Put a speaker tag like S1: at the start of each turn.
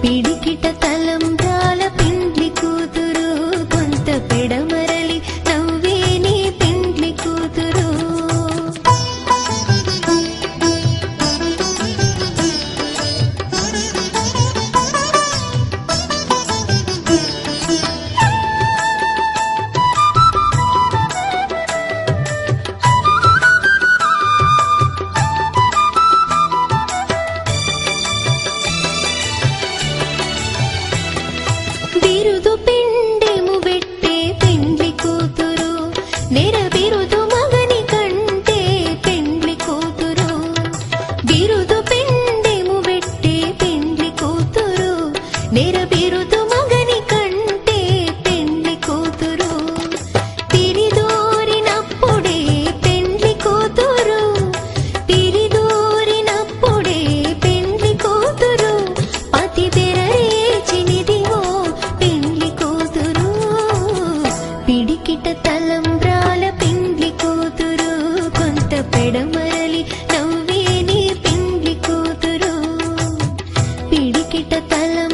S1: పిడికిట తలంబ్రాల పెండ్లి కూతురు కొంత పెడమరలి నవ్వే నీ పెండ్లి కూతురు బిరుదు పిండెము పెట్టే పెండ్లి కూతురు నెర బిరుదు మగని కంటే పెండ్లి కూతురు బిరుదు పిండెము పెట్టే పెండ్లి కూతురు నెర బిరుదు మగని కంటే పెండ్లి కూతురు తిరిదోరినప్పుడే పెండ్లి కూతురు తిరిదోరినప్పుడే పెండ్లి కూతురు పతి బెరరేచినిదివో పిడికిట తలంబ్రాల పెండ్లి కూతురు కొంత పెడమరలి నవ్వే నీ పెండ్లి కూతురు పిడికిట తలం